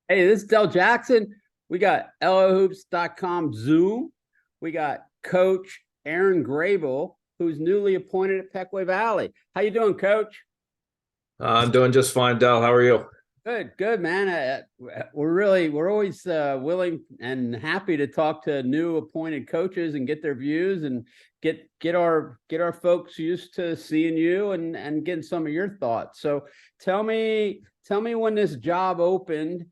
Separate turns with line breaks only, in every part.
Hey, this is Del Jackson. We got LOHoops.com Zoom. We got Coach Ehren Graybill, who's newly appointed at Pequea Valley. How you doing, Coach?
I'm doing just fine, Dal. How are you?
Good, man. We're always willing and happy to talk to new appointed coaches and get their views and get our folks used to seeing you and getting some of your thoughts. So tell me when this job opened.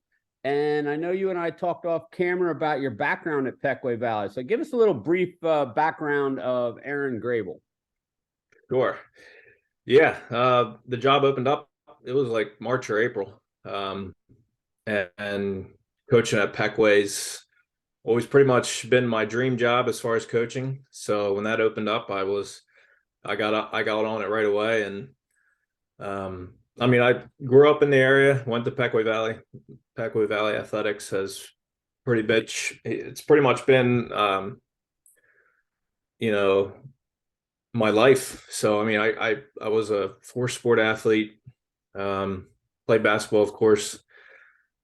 And I know you and I talked off camera about your background at Pequea Valley. So give us a little brief background of Ehren Graybill.
Sure. Yeah, the job opened up. It was like March or April, and coaching at Pequea's always pretty much been my dream job as far as coaching. So when that opened up, I got on it right away. And I mean, I grew up in the area, went to Pequea Valley. Pequea Valley athletics has it's pretty much been you know my life. So I mean, I was a four sport athlete. Played basketball, of course,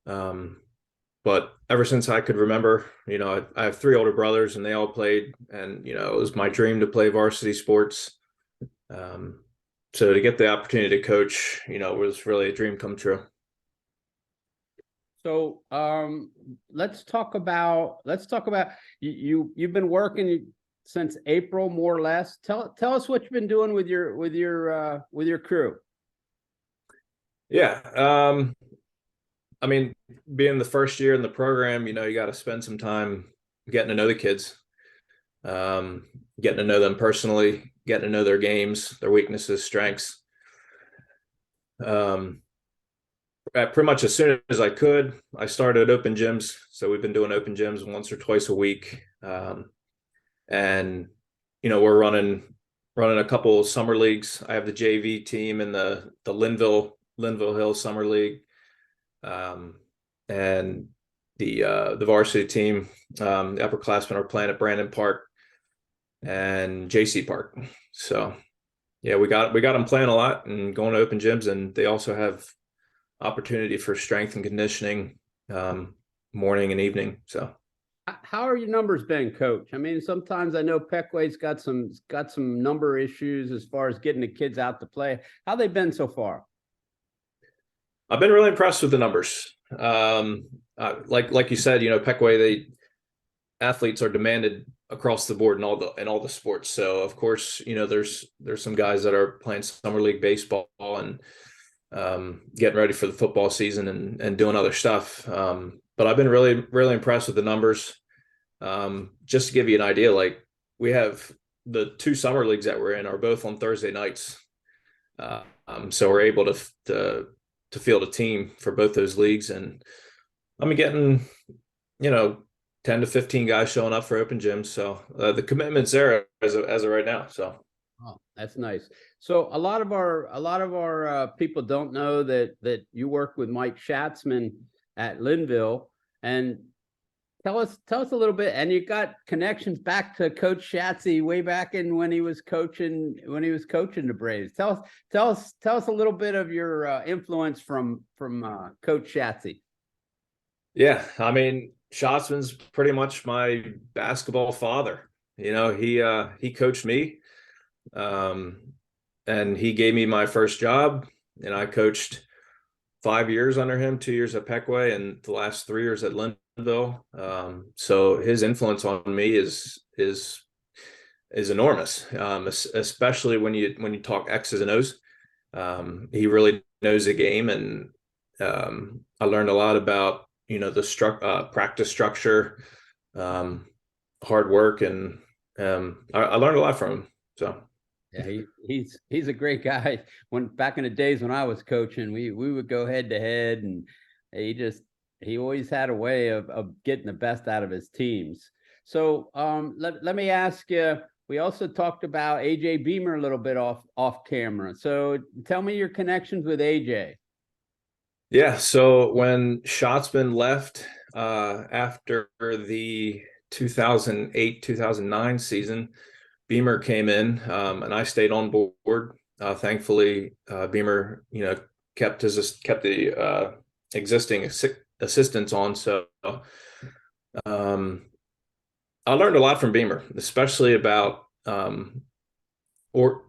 but ever since I could remember, I have three older brothers, and they all played, and it was my dream to play varsity sports. So to get the opportunity to coach, was really a dream come true.
So let's talk about you've been working since April, more or less. Tell us what you've been doing with your crew.
Yeah. I mean, being the first year in the program, you got to spend some time getting to know the kids, getting to know them personally, getting to know their games, their weaknesses, strengths. Pretty much as soon as I could, I started open gyms. So we've been doing open gyms once or twice a week. And, we're running a couple of summer leagues. I have the JV team in the Linville Hill Summer League, and the varsity team, the upperclassmen are playing at Brandon Park and JC Park. So yeah, we got them playing a lot and going to open gyms, and they also have opportunity for strength and conditioning, morning and evening. So
How are your numbers been, Coach? I mean, sometimes I know Pequa's got some number issues as far as getting the kids out to play. How they been so far?
I've been really impressed with the numbers. Like you said, Pequea, athletes are demanded across the board in all the sports. So of course, there's some guys that are playing summer league baseball and getting ready for the football season and doing other stuff. But I've been really, really impressed with the numbers. Just to give you an idea, like we have the two summer leagues that we're in are both on Thursday nights. So we're able to field a team for both those leagues, and I'm getting 10 to 15 guys showing up for open gyms. So the commitment's there as of right now. So
Oh, that's nice. So a lot of our people don't know that you work with Mike Schatzman at Linville, and tell us a little bit. And you got connections back to Coach Schatzy way back in when he was coaching the Braves. Tell us a little bit of your influence from Coach Schatzy.
yeah, I mean, Schatzman's pretty much my basketball father. He coached me, um, and he gave me my first job, and I coached 5 years under him, 2 years at Pequea, and the last 3 years at Linville. So his influence on me is enormous, especially when you talk X's and O's. He really knows the game, and I learned a lot about the practice structure, hard work, and I learned a lot from him. So
Yeah, he's a great guy. When back in the days when I was coaching, we would go head to head, and he always had a way of getting the best out of his teams. So let me ask you. We also talked about AJ Beamer a little bit off camera. So tell me your connections with AJ.
yeah, so when Schatzman left after the 2008-2009 season, Beamer came in, and I stayed on board. Thankfully, Beamer, kept the existing assistants on. So I learned a lot from Beamer, especially about or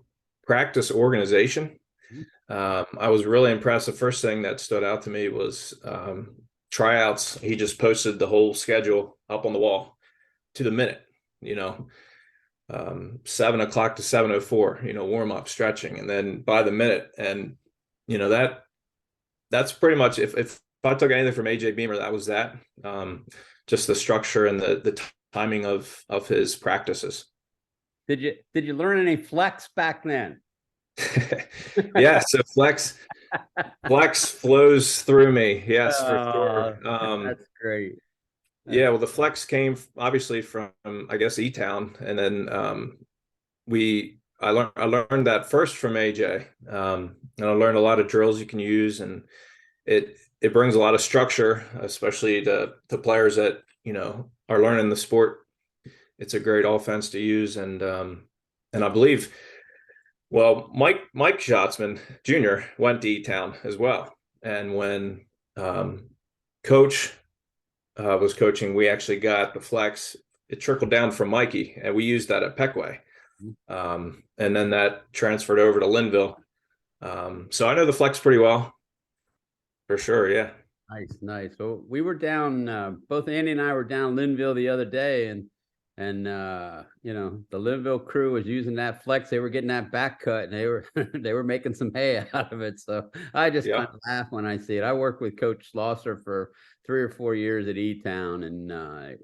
practice organization. I was really impressed. The first thing that stood out to me was tryouts. He just posted the whole schedule up on the wall to the minute, 7 o'clock to 7:04, warm up, stretching, and then by the minute. And, that's pretty much, if I took anything from AJ Beamer, that was that. Just the structure and the timing of his practices.
Did you learn any flex back then?
Yeah, so flex flows through me. Yes, for sure.
That's great.
Yeah, well, the flex came obviously from, I guess, E-Town, and then I learned that first from AJ, and I learned a lot of drills you can use, and it brings a lot of structure, especially to players that are learning the sport. It's a great offense to use, and I believe, well, Mike Schatzman Jr. went to E-Town as well, and when Coach was coaching, we actually got the flex. It trickled down from Mikey, and we used that at Pequea. And then that transferred over to Linville. So I know the flex pretty well, for sure. Yeah.
Nice. So we were down, both Andy and I were down Linville the other day, and the Linville crew was using that flex. They were getting that back cut, and they were making some hay out of it. So I just kind of laugh when I see it. I worked with Coach Schlosser for 3 or 4 years at E-Town, and a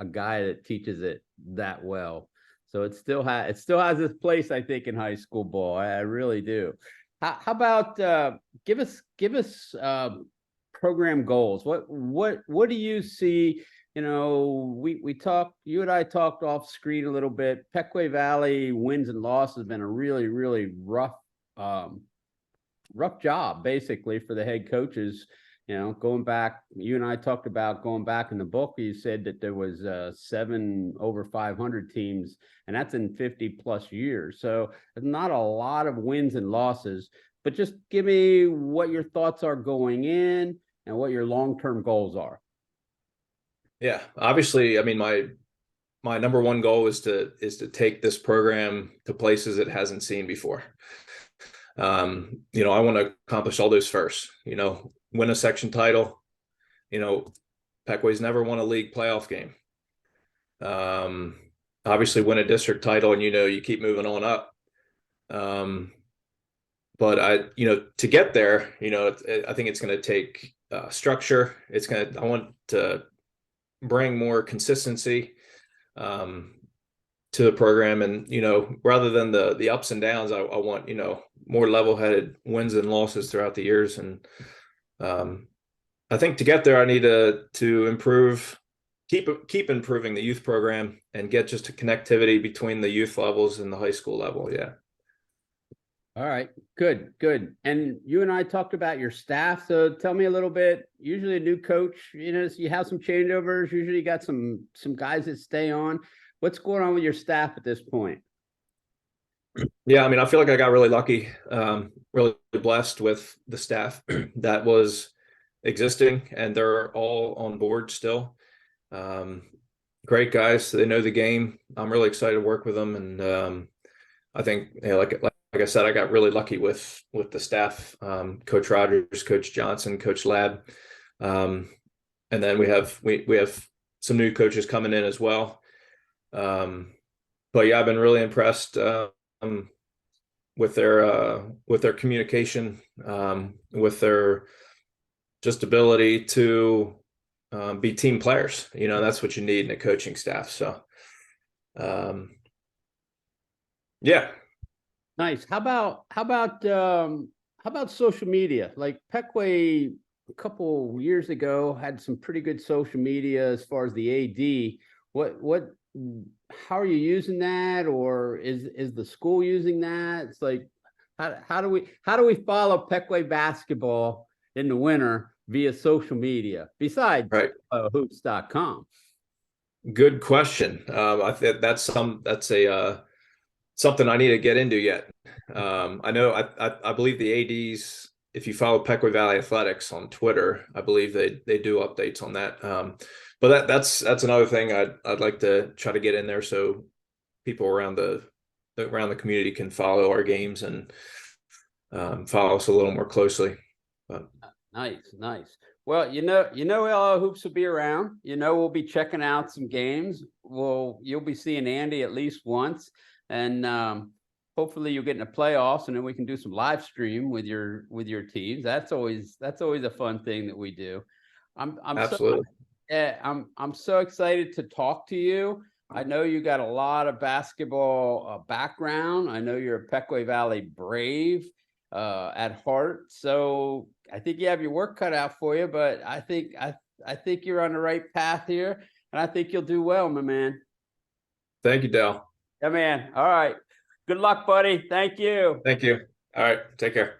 guy that teaches it that well. So it still has its place, I think, in high school ball. I really do. How about give us program goals? What do you see? We talked, you and I talked off screen a little bit. Pequea Valley wins and losses have been a really, really rough job, basically, for the head coaches. Going back, you and I talked about going back in the book. You said that there was 7 over 500 teams, and that's in 50 plus years. So there's not a lot of wins and losses, but just give me what your thoughts are going in and what your long-term goals are.
Yeah, obviously, I mean, my number one goal is to take this program to places it hasn't seen before. I want to accomplish all those first, win a section title. Pequea's never won a league playoff game. Obviously win a district title, and you keep moving on up. But to get there, I think it's going to take structure. I want to bring more consistency to the program, and rather than the ups and downs, I want more level-headed wins and losses throughout the years. And I think to get there, I need to improve, keep improving the youth program, and get just a connectivity between the youth levels and the high school level. Yeah.
All right, good. And you and I talked about your staff. So tell me a little bit. Usually a new coach, you have some changeovers. Usually you got some guys that stay on. What's going on with your staff at this point?
Yeah, I mean, I feel like I got really lucky, really blessed with the staff that was existing, and they're all on board still. Great guys. They know the game. I'm really excited to work with them. And I think, like I said, I got really lucky with the staff, Coach Rogers, Coach Johnson, Coach Ladd. And then we have some new coaches coming in as well. But yeah, I've been really impressed with their communication, with their just ability to be team players. That's what you need in a coaching staff. So yeah.
Nice. How about social media? Like Pequea a couple years ago had some pretty good social media as far as the AD. How are you using that, or is the school using that? It's like, how do we follow Pequea basketball in the winter via social media besides hoops.com?
Good question. I think that's something I need to get into yet. I know I believe the ADs if you follow Pequea Valley Athletics on Twitter, I believe they do updates on that. But that's another thing I'd like to try to get in there so people around the community can follow our games and follow us a little more closely. But
Nice. Well, Hoops will be around. We'll be checking out some games. You'll be seeing Andy at least once, and hopefully you'll get in the playoffs, and then we can do some live stream with your teams. That's always a fun thing that we do. I'm
absolutely.
I'm so excited to talk to you. I know you got a lot of basketball background. I know you're a Pequea Valley Brave at heart. So I think you have your work cut out for you, but I think you're on the right path here, and I think you'll do well, my man.
Thank you, Dale.
Yeah, man. All right. Good luck, buddy. Thank you.
Thank you. All right. Take care.